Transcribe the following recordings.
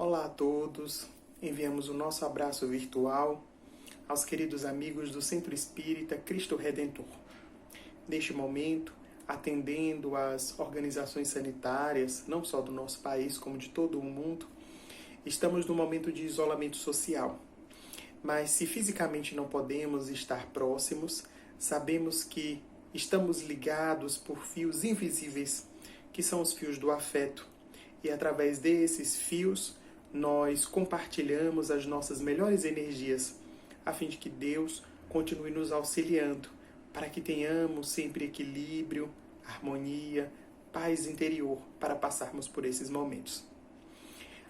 Olá a todos, enviamos o nosso abraço virtual aos queridos amigos do Centro Espírita Cristo Redentor. Neste momento, atendendo às organizações sanitárias, não só do nosso país, como de todo o mundo, estamos num momento de isolamento social. Mas se fisicamente não podemos estar próximos, sabemos que estamos ligados por fios invisíveis, que são os fios do afeto. E através desses fios, nós compartilhamos as nossas melhores energias, a fim de que Deus continue nos auxiliando, para que tenhamos sempre equilíbrio, harmonia, paz interior para passarmos por esses momentos.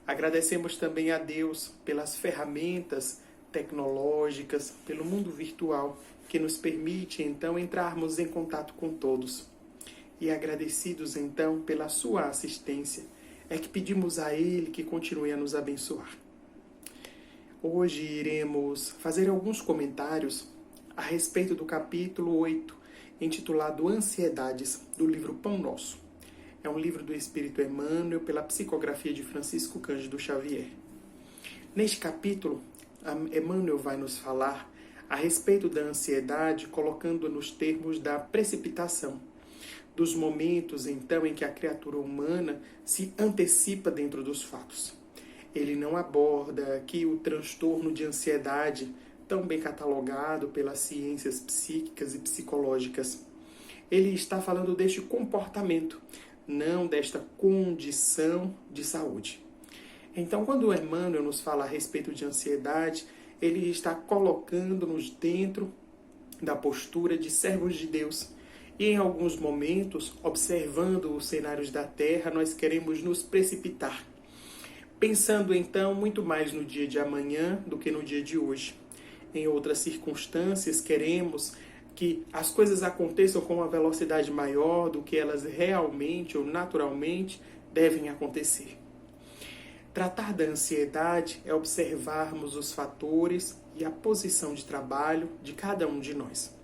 Agradecemos também a Deus pelas ferramentas tecnológicas, pelo mundo virtual, que nos permite então entrarmos em contato com todos. E agradecidos então pela sua assistência, é que pedimos a Ele que continue a nos abençoar. Hoje iremos fazer alguns comentários a respeito do capítulo 8, intitulado Ansiedades, do livro Pão Nosso. É um livro do Espírito Emmanuel, pela psicografia de Francisco Cândido Xavier. Neste capítulo, Emmanuel vai nos falar a respeito da ansiedade, colocando nos termos da precipitação, dos momentos, então, em que a criatura humana se antecipa dentro dos fatos. Ele não aborda aqui o transtorno de ansiedade, tão bem catalogado pelas ciências psíquicas e psicológicas. Ele está falando deste comportamento, não desta condição de saúde. Então, quando o Emmanuel nos fala a respeito de ansiedade, ele está colocando-nos dentro da postura de servos de Deus. E em alguns momentos, observando os cenários da Terra, nós queremos nos precipitar, pensando então muito mais no dia de amanhã do que no dia de hoje. Em outras circunstâncias, queremos que as coisas aconteçam com uma velocidade maior do que elas realmente ou naturalmente devem acontecer. Tratar da ansiedade é observarmos os fatores e a posição de trabalho de cada um de nós.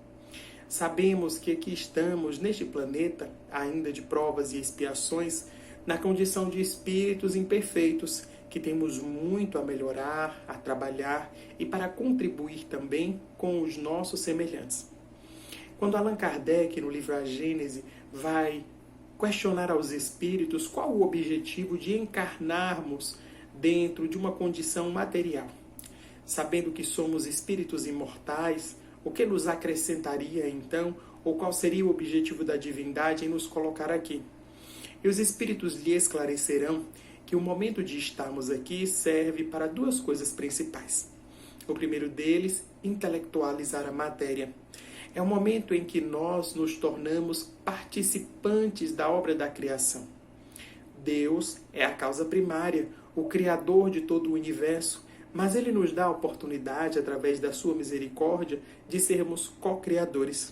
Sabemos que aqui estamos, neste planeta, ainda de provas e expiações, na condição de espíritos imperfeitos, que temos muito a melhorar, a trabalhar e para contribuir também com os nossos semelhantes. Quando Allan Kardec, no livro A Gênese, vai questionar aos espíritos qual o objetivo de encarnarmos dentro de uma condição material, sabendo que somos espíritos imortais, o que nos acrescentaria, então, ou qual seria o objetivo da divindade em nos colocar aqui? E os Espíritos lhe esclarecerão que o momento de estarmos aqui serve para duas coisas principais. O primeiro deles, intelectualizar a matéria. É o momento em que nós nos tornamos participantes da obra da criação. Deus é a causa primária, o Criador de todo o universo, mas Ele nos dá a oportunidade, através da sua misericórdia, de sermos co-criadores.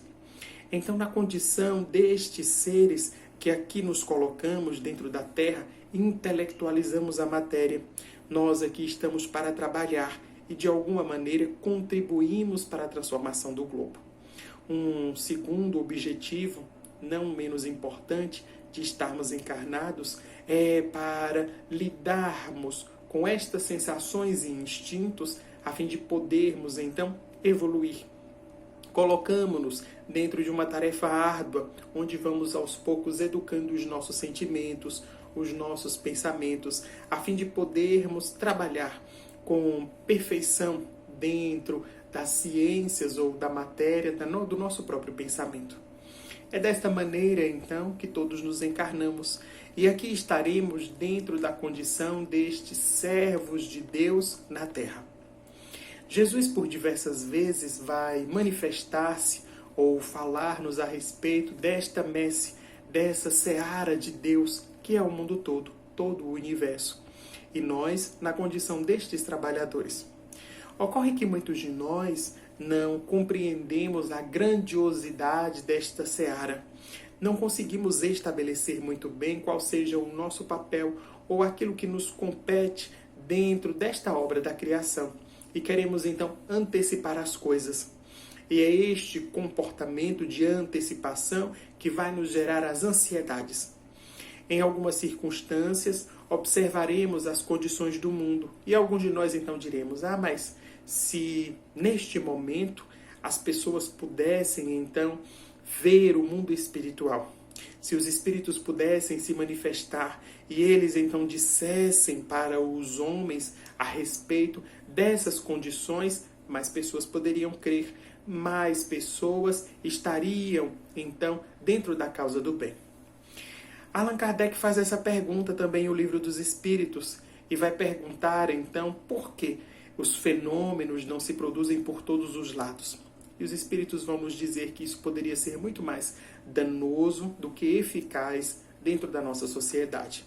Então, na condição destes seres que aqui nos colocamos dentro da Terra, intelectualizamos a matéria. Nós aqui estamos para trabalhar e, de alguma maneira, contribuímos para a transformação do globo. Um segundo objetivo, não menos importante, de estarmos encarnados, é para lidarmos com estas sensações e instintos, a fim de podermos, então, evoluir. Colocamos-nos dentro de uma tarefa árdua, onde vamos aos poucos educando os nossos sentimentos, os nossos pensamentos, a fim de podermos trabalhar com perfeição dentro das ciências ou da matéria, do nosso próprio pensamento. É desta maneira, então, que todos nos encarnamos. E aqui estaremos dentro da condição destes servos de Deus na Terra. Jesus, por diversas vezes, vai manifestar-se ou falar-nos a respeito desta messe, dessa seara de Deus, que é o mundo todo, todo o universo. E nós, na condição destes trabalhadores. Ocorre que muitos de nós não compreendemos a grandiosidade desta seara. Não conseguimos estabelecer muito bem qual seja o nosso papel ou aquilo que nos compete dentro desta obra da criação. E queremos então antecipar as coisas. E é este comportamento de antecipação que vai nos gerar as ansiedades. Em algumas circunstâncias, observaremos as condições do mundo. E alguns de nós então diremos, mas se neste momento as pessoas pudessem então ver o mundo espiritual, se os espíritos pudessem se manifestar e eles então dissessem para os homens a respeito dessas condições, mais pessoas poderiam crer, mais pessoas estariam então dentro da causa do bem. Allan Kardec faz essa pergunta também no Livro dos Espíritos e vai perguntar então por que os fenômenos não se produzem por todos os lados. E os espíritos vão nos dizer que isso poderia ser muito mais danoso do que eficaz dentro da nossa sociedade.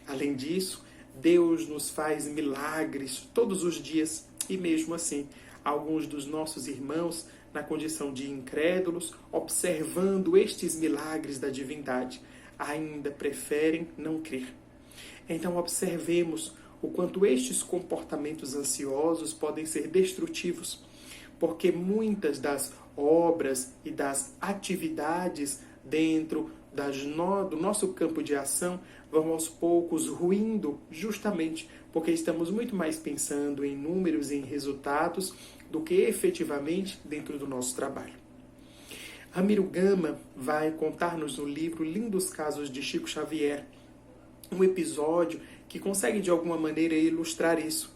Além disso, Deus nos faz milagres todos os dias e mesmo assim, alguns dos nossos irmãos, na condição de incrédulos, observando estes milagres da divindade, ainda preferem não crer. Então observemos o quanto estes comportamentos ansiosos podem ser destrutivos, porque muitas das obras e das atividades dentro do nosso campo de ação vão aos poucos ruindo, justamente porque estamos muito mais pensando em números e em resultados do que efetivamente dentro do nosso trabalho. Ramiro Gama vai contar-nos no livro Lindos Casos de Chico Xavier, um episódio que consegue de alguma maneira ilustrar isso.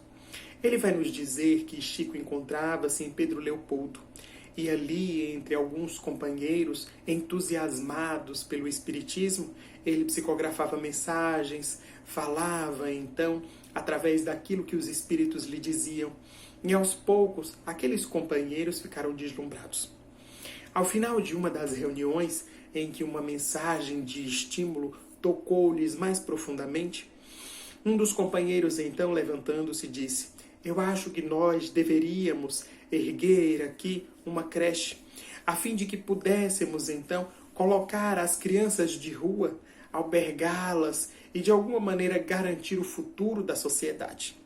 Ele vai nos dizer que Chico encontrava-se em Pedro Leopoldo e ali, entre alguns companheiros entusiasmados pelo Espiritismo, ele psicografava mensagens, falava então através daquilo que os Espíritos lhe diziam. E aos poucos, aqueles companheiros ficaram deslumbrados. Ao final de uma das reuniões em que uma mensagem de estímulo tocou-lhes mais profundamente, um dos companheiros então, levantando-se, disse: eu acho que nós deveríamos erguer aqui uma creche, a fim de que pudéssemos então colocar as crianças de rua, albergá-las e de alguma maneira garantir o futuro da sociedade.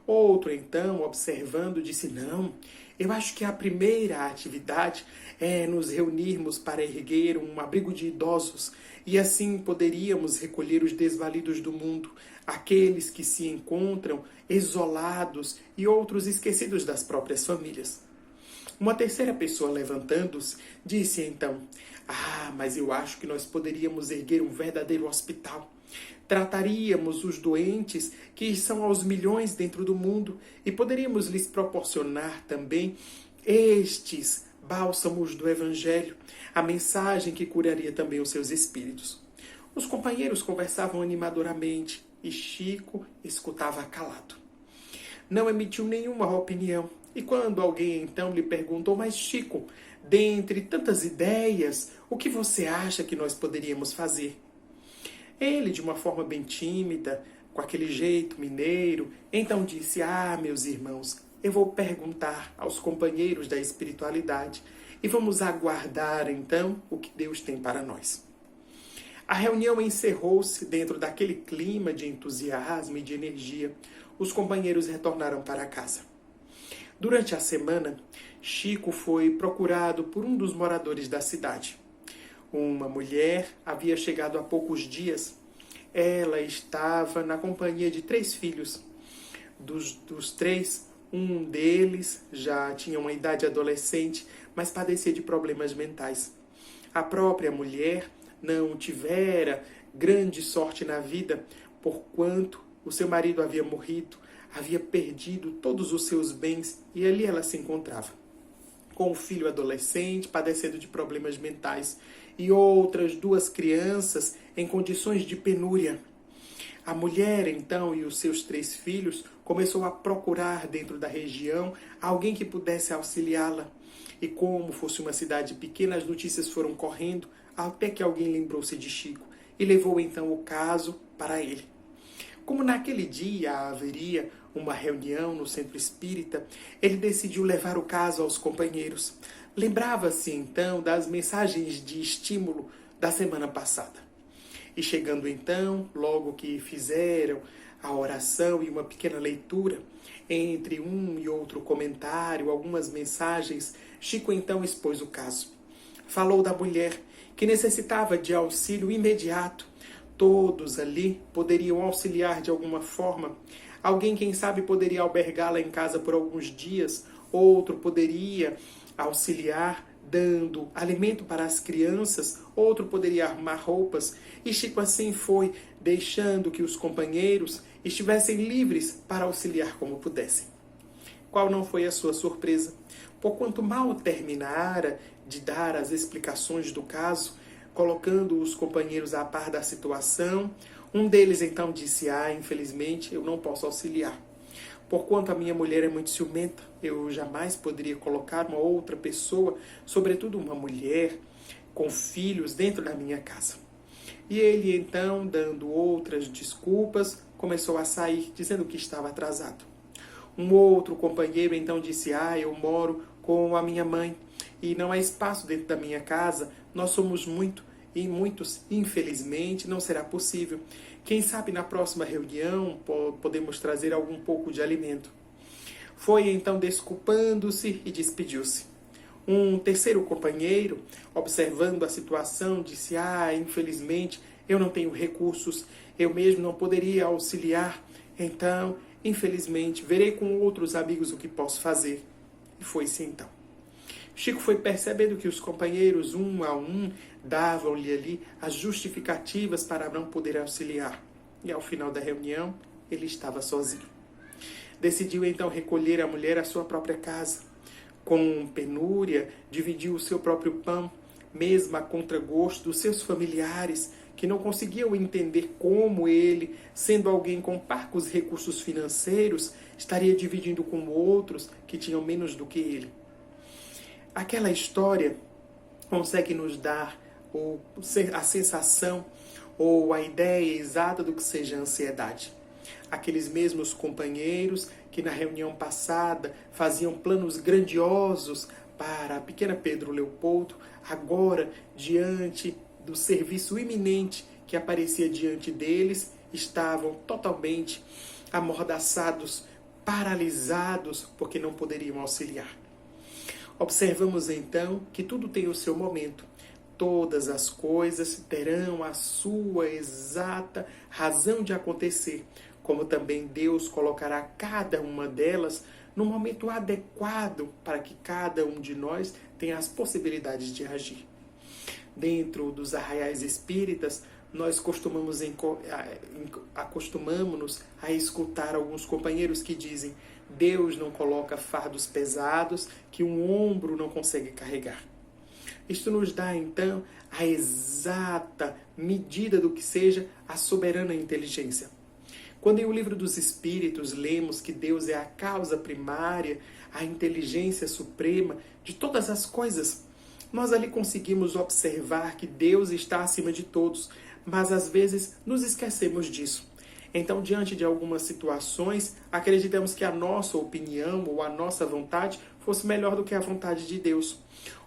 Outro então, observando, disse: não, eu acho que a primeira atividade é nos reunirmos para erguer um abrigo de idosos e assim poderíamos recolher os desvalidos do mundo, aqueles que se encontram isolados e outros esquecidos das próprias famílias. Uma terceira pessoa, levantando-se, disse então: mas eu acho que nós poderíamos erguer um verdadeiro hospital. Trataríamos os doentes, que são aos milhões dentro do mundo, e poderíamos lhes proporcionar também estes bálsamos do Evangelho, a mensagem que curaria também os seus espíritos. Os companheiros conversavam animadoramente e Chico escutava calado. Não emitiu nenhuma opinião. E quando alguém então lhe perguntou: mas Chico, dentre tantas ideias, o que você acha que nós poderíamos fazer? Ele, de uma forma bem tímida, com aquele jeito mineiro, então disse: meus irmãos, eu vou perguntar aos companheiros da espiritualidade e vamos aguardar então o que Deus tem para nós. A reunião encerrou-se dentro daquele clima de entusiasmo e de energia. Os companheiros retornaram para casa. Durante a semana, Chico foi procurado por um dos moradores da cidade. Uma mulher havia chegado há poucos dias. Ela estava na companhia de 3 filhos. Dos 3, um deles já tinha uma idade adolescente, mas padecia de problemas mentais. A própria mulher não tivera grande sorte na vida, porquanto o seu marido havia morrido, havia perdido todos os seus bens e ali ela se encontrava, com o filho adolescente padecendo de problemas mentais e outras 2 crianças em condições de penúria. A mulher, então, e os seus 3 filhos começou a procurar dentro da região alguém que pudesse auxiliá-la. E como fosse uma cidade pequena, as notícias foram correndo até que alguém lembrou-se de Chico e levou então o caso para ele. Como naquele dia haveria uma reunião no centro espírita, ele decidiu levar o caso aos companheiros. Lembrava-se então das mensagens de estímulo da semana passada. E chegando então, logo que fizeram a oração e uma pequena leitura, entre um e outro comentário, algumas mensagens, Chico então expôs o caso. Falou da mulher que necessitava de auxílio imediato. Todos ali poderiam auxiliar de alguma forma. Alguém, quem sabe, poderia albergá-la em casa por alguns dias. Outro poderia auxiliar dando alimento para as crianças. Outro poderia arrumar roupas. E Chico assim foi, deixando que os companheiros estivessem livres para auxiliar como pudessem. Qual não foi a sua surpresa? Porquanto mal terminara de dar as explicações do caso, colocando os companheiros a par da situação, um deles então disse: infelizmente eu não posso auxiliar. Porquanto a minha mulher é muito ciumenta, eu jamais poderia colocar uma outra pessoa, sobretudo uma mulher, com filhos dentro da minha casa. E ele então, dando outras desculpas, começou a sair, dizendo que estava atrasado. Um outro companheiro então disse: eu moro com a minha mãe e não há espaço dentro da minha casa, nós somos muitos, infelizmente, não será possível. Quem sabe na próxima reunião podemos trazer algum pouco de alimento. Foi então desculpando-se e despediu-se. Um terceiro companheiro, observando a situação, disse: infelizmente, eu não tenho recursos, eu mesmo não poderia auxiliar, então, infelizmente, verei com outros amigos o que posso fazer. E foi-se então. Chico foi percebendo que os companheiros, um a um, davam-lhe ali as justificativas para não poder auxiliar. E ao final da reunião, ele estava sozinho. Decidiu então recolher a mulher à sua própria casa. Com penúria, dividiu o seu próprio pão, mesmo a contragosto dos seus familiares, que não conseguiam entender como ele, sendo alguém com parcos recursos financeiros, estaria dividindo com outros que tinham menos do que ele. Aquela história consegue nos dar a sensação ou a ideia exata do que seja a ansiedade. Aqueles mesmos companheiros que na reunião passada faziam planos grandiosos para a pequena Pedro Leopoldo, agora, diante do serviço iminente que aparecia diante deles, estavam totalmente amordaçados, paralisados, porque não poderiam auxiliar. Observamos então que tudo tem o seu momento. Todas as coisas terão a sua exata razão de acontecer, como também Deus colocará cada uma delas no momento adequado para que cada um de nós tenha as possibilidades de agir. Dentro dos arraiais espíritas, nós acostumamos-nos a escutar alguns companheiros que dizem: Deus não coloca fardos pesados que um ombro não consegue carregar. Isto nos dá, então, a exata medida do que seja a soberana inteligência. Quando em O Livro dos Espíritos lemos que Deus é a causa primária, a inteligência suprema de todas as coisas, nós ali conseguimos observar que Deus está acima de todos, mas às vezes nos esquecemos disso. Então, diante de algumas situações, acreditamos que a nossa opinião ou a nossa vontade fosse melhor do que a vontade de Deus.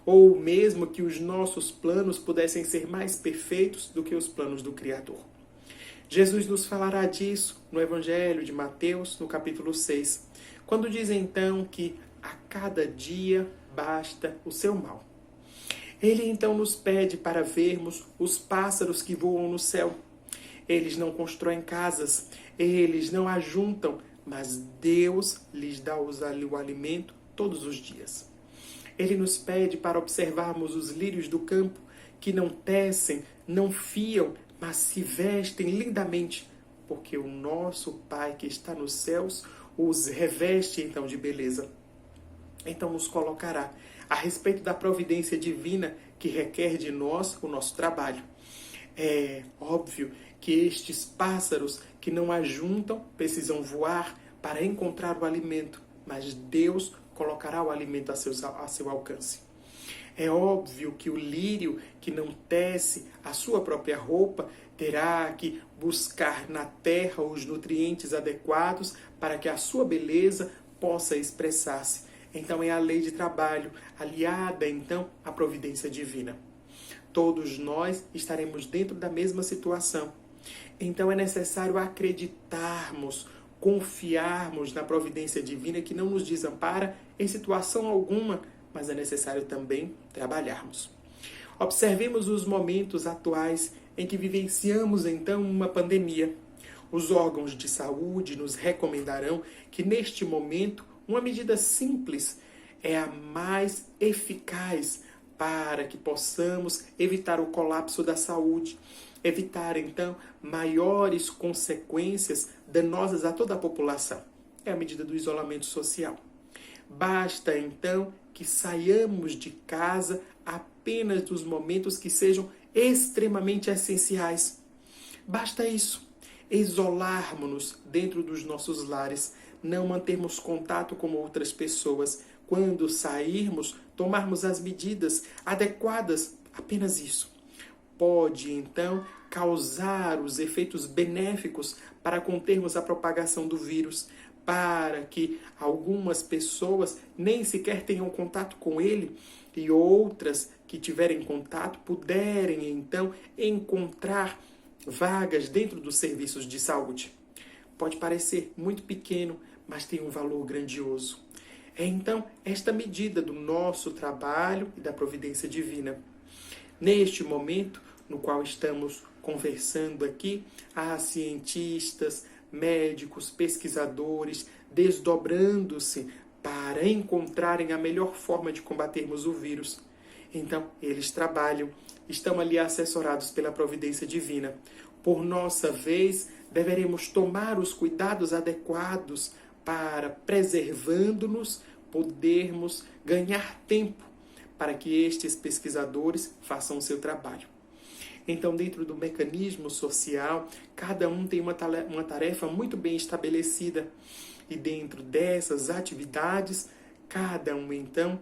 Ou mesmo que os nossos planos pudessem ser mais perfeitos do que os planos do Criador. Jesus nos falará disso no Evangelho de Mateus, no capítulo 6, quando diz então que a cada dia basta o seu mal. Ele então nos pede para vermos os pássaros que voam no céu. Eles não constroem casas, eles não ajuntam, mas Deus lhes dá o alimento todos os dias. Ele nos pede para observarmos os lírios do campo, que não tecem, não fiam, mas se vestem lindamente, porque o nosso Pai que está nos céus os reveste então de beleza. Então nos colocará a respeito da providência divina que requer de nós o nosso trabalho. É óbvio que estes pássaros que não ajuntam precisam voar para encontrar o alimento, mas Deus colocará o alimento a seu alcance. É óbvio que o lírio que não tece a sua própria roupa terá que buscar na terra os nutrientes adequados para que a sua beleza possa expressar-se. Então é a lei de trabalho, aliada então à providência divina. Todos nós estaremos dentro da mesma situação. Então é necessário acreditarmos, confiarmos na providência divina que não nos desampara em situação alguma, mas é necessário também trabalharmos. Observemos os momentos atuais em que vivenciamos então uma pandemia. Os órgãos de saúde nos recomendarão que neste momento uma medida simples é a mais eficaz para que possamos evitar o colapso da saúde, evitar então maiores consequências danosas a toda a população. É a medida do isolamento social. Basta então que saiamos de casa apenas nos momentos que sejam extremamente essenciais. Basta isso, isolarmos-nos dentro dos nossos lares, não mantermos contato com outras pessoas. Quando sairmos, tomarmos as medidas adequadas, apenas isso. Pode, então, causar os efeitos benéficos para contermos a propagação do vírus, para que algumas pessoas nem sequer tenham contato com ele e outras que tiverem contato puderem, então, encontrar vagas dentro dos serviços de saúde. Pode parecer muito pequeno, mas tem um valor grandioso. É então esta medida do nosso trabalho e da providência divina. Neste momento no qual estamos conversando aqui, há cientistas, médicos, pesquisadores desdobrando-se para encontrarem a melhor forma de combatermos o vírus. Então, eles trabalham, estão ali assessorados pela providência divina. Por nossa vez, deveremos tomar os cuidados adequados para, preservando-nos, podermos ganhar tempo para que estes pesquisadores façam o seu trabalho. Então, dentro do mecanismo social, cada um tem uma tarefa muito bem estabelecida. E dentro dessas atividades, cada um, então,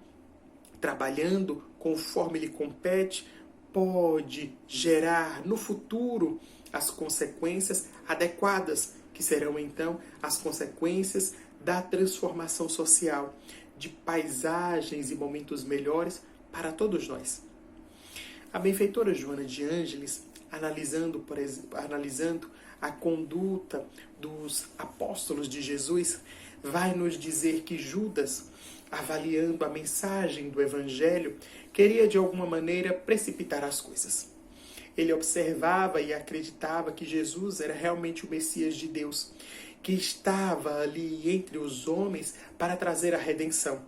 trabalhando conforme lhe compete, pode gerar no futuro as consequências adequadas, que serão, então, as consequências da transformação social, de paisagens e momentos melhores para todos nós. A benfeitora Joana de Ângeles, analisando a conduta dos apóstolos de Jesus, vai nos dizer que Judas, avaliando a mensagem do Evangelho, queria de alguma maneira precipitar as coisas. Ele observava e acreditava que Jesus era realmente o Messias de Deus, que estava ali entre os homens para trazer a redenção.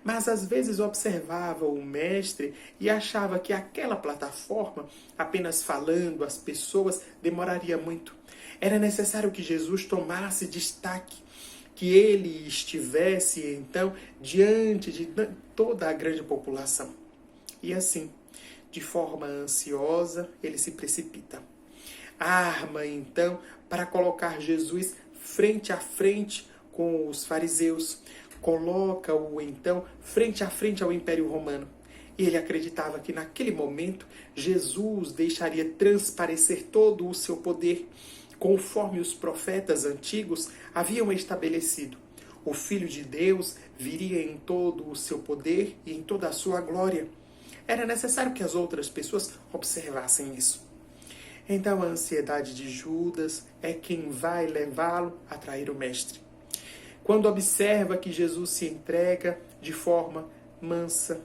Mas às vezes observava o mestre e achava que aquela plataforma, apenas falando às pessoas, demoraria muito. Era necessário que Jesus tomasse destaque, que ele estivesse então diante de toda a grande população. E assim, de forma ansiosa, ele se precipita. Arma então para colocar Jesus frente a frente com os fariseus. Coloca-o, então, frente a frente ao Império Romano. E ele acreditava que, naquele momento, Jesus deixaria transparecer todo o seu poder, conforme os profetas antigos haviam estabelecido. O Filho de Deus viria em todo o seu poder e em toda a sua glória. Era necessário que as outras pessoas observassem isso. Então, a ansiedade de Judas é quem vai levá-lo a trair o Mestre. Quando observa que Jesus se entrega de forma mansa,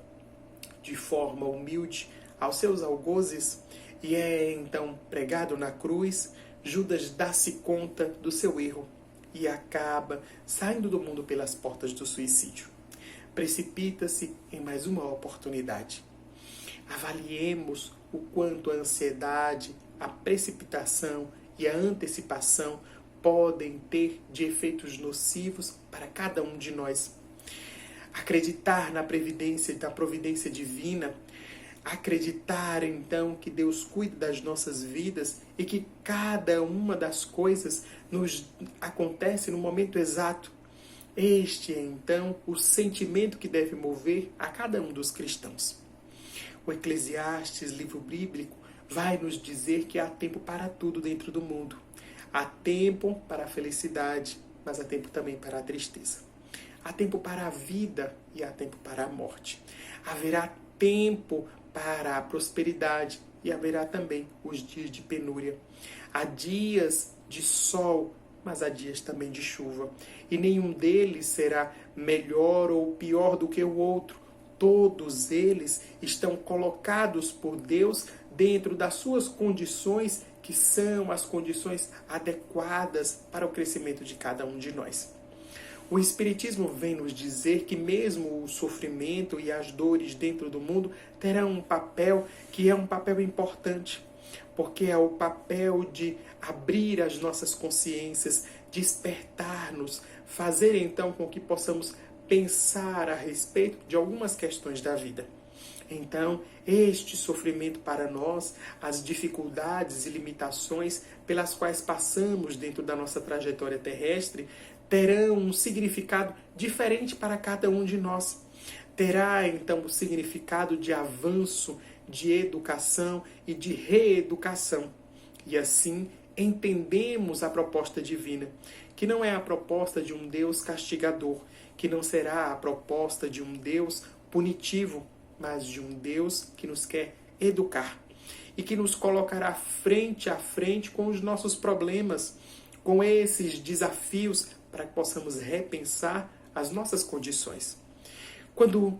de forma humilde aos seus algozes e é então pregado na cruz, Judas dá-se conta do seu erro e acaba saindo do mundo pelas portas do suicídio. Precipita-se em mais uma oportunidade. Avaliemos o quanto a ansiedade, a precipitação e a antecipação podem ter de efeitos nocivos para cada um de nós. Acreditar na previdência e da providência divina, acreditar então que Deus cuida das nossas vidas e que cada uma das coisas nos acontece no momento exato. Este é então o sentimento que deve mover a cada um dos cristãos. O Eclesiastes, livro bíblico, vai nos dizer que há tempo para tudo dentro do mundo. Há tempo para a felicidade, mas há tempo também para a tristeza. Há tempo para a vida e há tempo para a morte. Haverá tempo para a prosperidade e haverá também os dias de penúria. Há dias de sol, mas há dias também de chuva. E nenhum deles será melhor ou pior do que o outro. Todos eles estão colocados por Deus dentro das suas condições, que são as condições adequadas para o crescimento de cada um de nós. O Espiritismo vem nos dizer que mesmo o sofrimento e as dores dentro do mundo terão um papel que é um papel importante, porque é o papel de abrir as nossas consciências, despertar-nos, fazer então com que possamos pensar a respeito de algumas questões da vida. Então, este sofrimento para nós, as dificuldades e limitações pelas quais passamos dentro da nossa trajetória terrestre, terão um significado diferente para cada um de nós. Terá, então, o significado de avanço, de educação e de reeducação. E assim, entendemos a proposta divina, que não é a proposta de um Deus castigador, que não será a proposta de um Deus punitivo, mas de um Deus que nos quer educar e que nos colocará frente a frente com os nossos problemas, com esses desafios, para que possamos repensar as nossas condições. Quando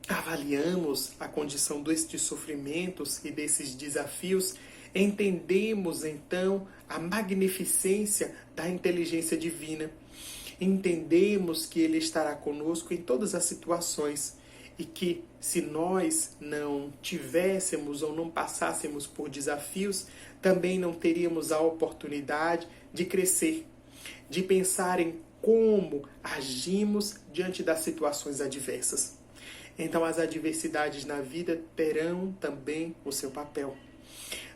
avaliamos a condição destes sofrimentos e desses desafios, entendemos então a magnificência da inteligência divina. Entendemos que Ele estará conosco em todas as situações e que, se nós não tivéssemos ou não passássemos por desafios, também não teríamos a oportunidade de crescer, de pensar em como agimos diante das situações adversas. Então, as adversidades na vida terão também o seu papel.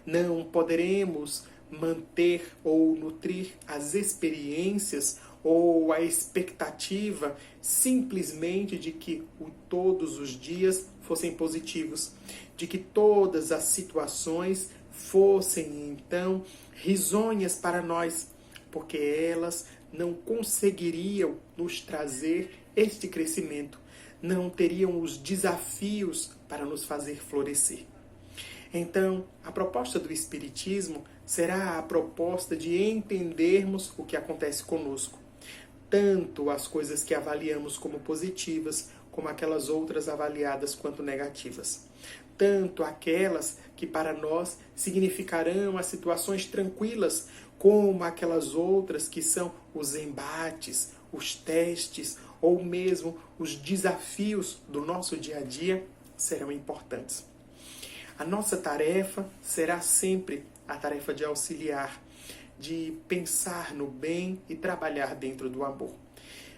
Não poderemos manter ou nutrir as experiências ou a expectativa simplesmente de que todos os dias fossem positivos, de que todas as situações fossem então risonhas para nós, porque elas não conseguiriam nos trazer este crescimento, não teriam os desafios para nos fazer florescer. Então, a proposta do Espiritismo será a proposta de entendermos o que acontece conosco, tanto as coisas que avaliamos como positivas, como aquelas outras avaliadas quanto negativas. Tanto aquelas que para nós significarão as situações tranquilas, como aquelas outras que são os embates, os testes ou mesmo os desafios do nosso dia a dia serão importantes. A nossa tarefa será sempre a tarefa de auxiliar, de pensar no bem e trabalhar dentro do amor.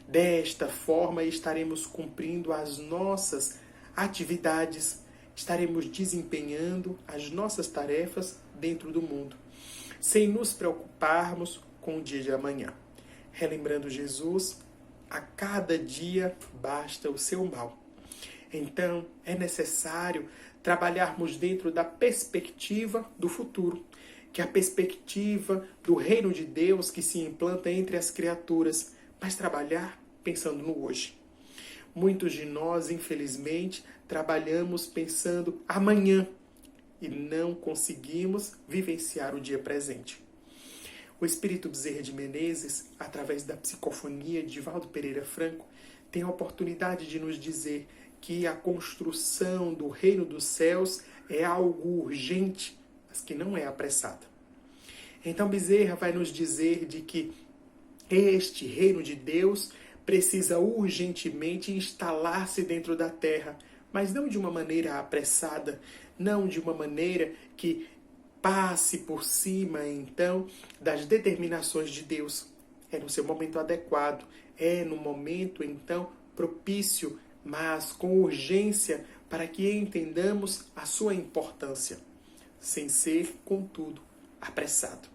Desta forma, estaremos cumprindo as nossas atividades, estaremos desempenhando as nossas tarefas dentro do mundo, sem nos preocuparmos com o dia de amanhã. Relembrando Jesus, a cada dia basta o seu mal. Então, é necessário trabalharmos dentro da perspectiva do futuro, que é a perspectiva do reino de Deus que se implanta entre as criaturas, mas trabalhar pensando no hoje. Muitos de nós, infelizmente, trabalhamos pensando amanhã e não conseguimos vivenciar o dia presente. O Espírito Bezerra de Menezes, através da psicofonia de Divaldo Pereira Franco, tem a oportunidade de nos dizer que a construção do reino dos céus é algo urgente, mas que não é apressada. Então Bezerra vai nos dizer de que este reino de Deus precisa urgentemente instalar-se dentro da terra, mas não de uma maneira apressada, não de uma maneira que passe por cima, então, das determinações de Deus. É no seu momento adequado, é no momento, então, propício, mas com urgência, para que entendamos a sua importância, sem ser, contudo, apressado.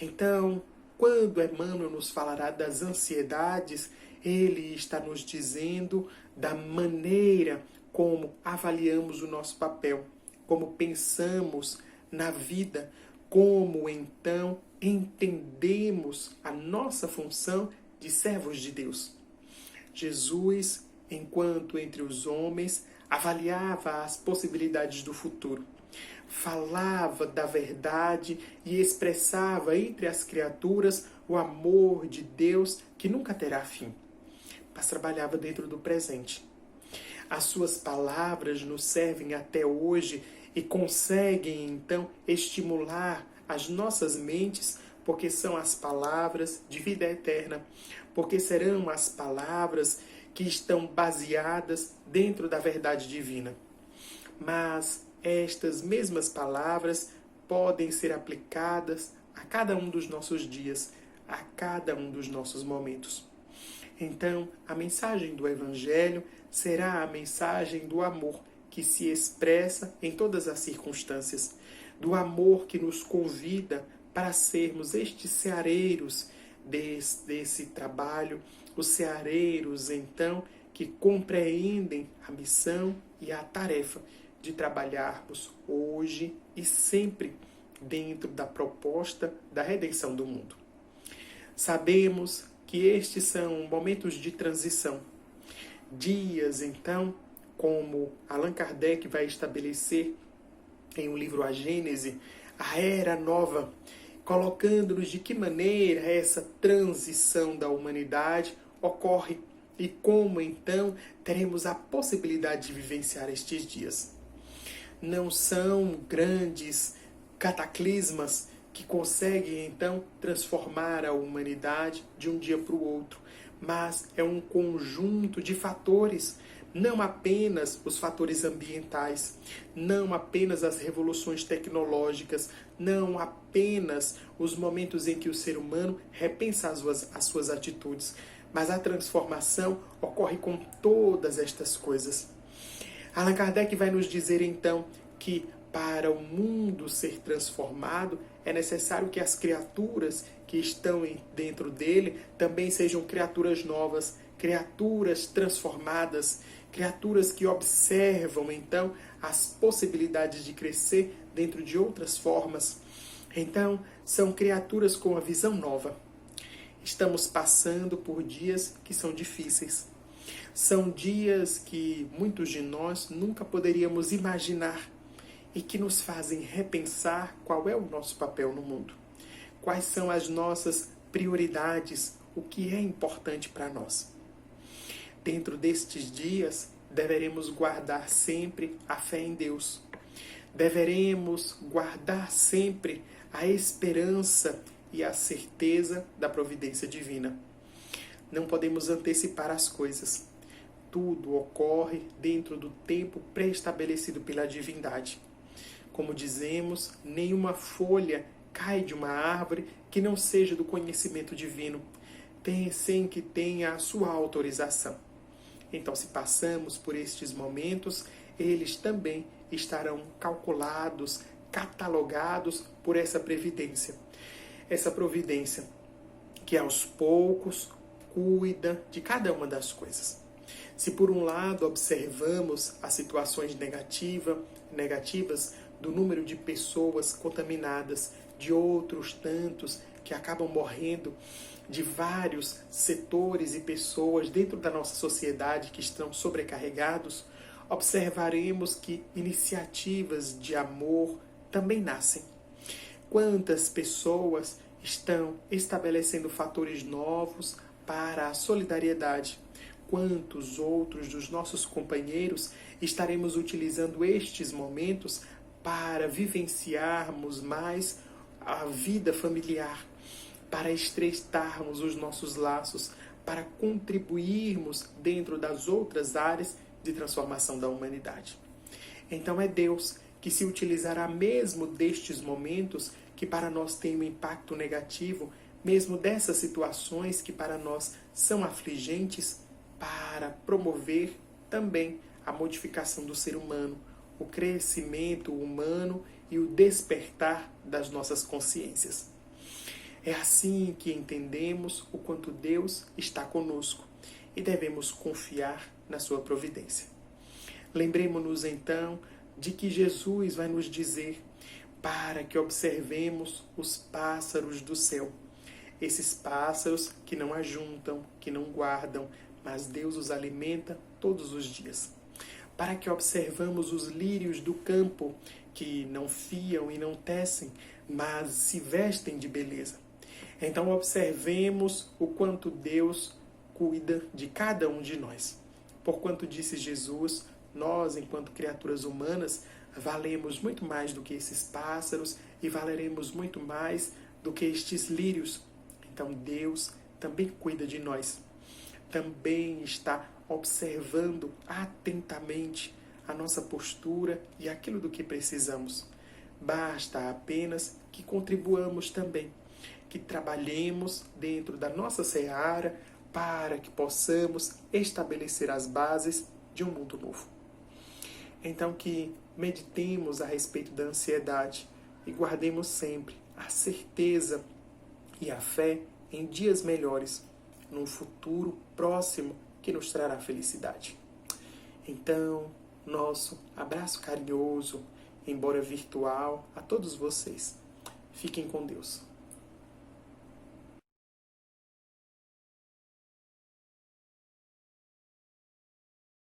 Então, quando Emmanuel nos falará das ansiedades, ele está nos dizendo da maneira como avaliamos o nosso papel, como pensamos na vida, como então entendemos a nossa função de servos de Deus. Jesus, enquanto entre os homens, avaliava as possibilidades do futuro, falava da verdade e expressava entre as criaturas o amor de Deus que nunca terá fim, mas trabalhava dentro do presente. As suas palavras nos servem até hoje e conseguem então estimular as nossas mentes, porque são as palavras de vida eterna, porque serão as palavras que estão baseadas dentro da verdade divina. Mas estas mesmas palavras podem ser aplicadas a cada um dos nossos dias, a cada um dos nossos momentos. Então, a mensagem do Evangelho será a mensagem do amor que se expressa em todas as circunstâncias, do amor que nos convida para sermos estes ceareiros desse trabalho, os ceareiros, então, que compreendem a missão e a tarefa de trabalharmos hoje e sempre dentro da proposta da redenção do mundo. Sabemos que estes são momentos de transição, dias, então, como Allan Kardec vai estabelecer em um livro A Gênese, a Era Nova, colocando-nos de que maneira essa transição da humanidade ocorre e como, então, teremos a possibilidade de vivenciar estes dias. Não são grandes cataclismas que conseguem, então, transformar a humanidade de um dia para o outro, mas é um conjunto de fatores, não apenas os fatores ambientais, não apenas as revoluções tecnológicas, não apenas os momentos em que o ser humano repensa as suas atitudes, mas a transformação ocorre com todas estas coisas. Allan Kardec vai nos dizer, então, que para o mundo ser transformado, é necessário que as criaturas que estão dentro dele também sejam criaturas novas, criaturas transformadas, criaturas que observam, então, as possibilidades de crescer dentro de outras formas. Então, são criaturas com uma visão nova. Estamos passando por dias que são difíceis. São dias que muitos de nós nunca poderíamos imaginar e que nos fazem repensar qual é o nosso papel no mundo. Quais são as nossas prioridades, o que é importante para nós. Dentro destes dias, deveremos guardar sempre a fé em Deus. Deveremos guardar sempre a esperança e a certeza da providência divina. Não podemos antecipar as coisas. Tudo ocorre dentro do tempo pré-estabelecido pela divindade. Como dizemos, nenhuma folha cai de uma árvore que não seja do conhecimento divino, sem que tenha a sua autorização. Então, se passamos por estes momentos, eles também estarão calculados, catalogados por essa previdência. Essa providência que aos poucos cuida de cada uma das coisas. Se por um lado observamos as situações negativas do número de pessoas contaminadas, de outros tantos que acabam morrendo, de vários setores e pessoas dentro da nossa sociedade que estão sobrecarregados, observaremos que iniciativas de amor também nascem. Quantas pessoas estão estabelecendo fatores novos para a solidariedade? Quantos outros dos nossos companheiros estaremos utilizando estes momentos para vivenciarmos mais a vida familiar, para estreitarmos os nossos laços, para contribuirmos dentro das outras áreas de transformação da humanidade. Então é Deus que se utilizará mesmo destes momentos que para nós têm um impacto negativo, mesmo dessas situações que para nós são afligentes, para promover também a modificação do ser humano, o crescimento humano e o despertar das nossas consciências. É assim que entendemos o quanto Deus está conosco e devemos confiar na sua providência. Lembremos-nos então de que Jesus vai nos dizer para que observemos os pássaros do céu. Esses pássaros que não ajuntam, que não guardam, mas Deus os alimenta todos os dias. Para que observamos os lírios do campo, que não fiam e não tecem, mas se vestem de beleza. Então observemos o quanto Deus cuida de cada um de nós. Porquanto disse Jesus, nós, enquanto criaturas humanas, valemos muito mais do que esses pássaros e valeremos muito mais do que estes lírios. Então Deus também cuida de nós, também está observando atentamente a nossa postura e aquilo do que precisamos. Basta apenas que contribuamos também, que trabalhemos dentro da nossa seara para que possamos estabelecer as bases de um mundo novo. Então que meditemos a respeito da ansiedade e guardemos sempre a certeza e a fé em dias melhores, num futuro próximo que nos trará felicidade. Então, nosso abraço carinhoso, embora virtual, a todos vocês. Fiquem com Deus.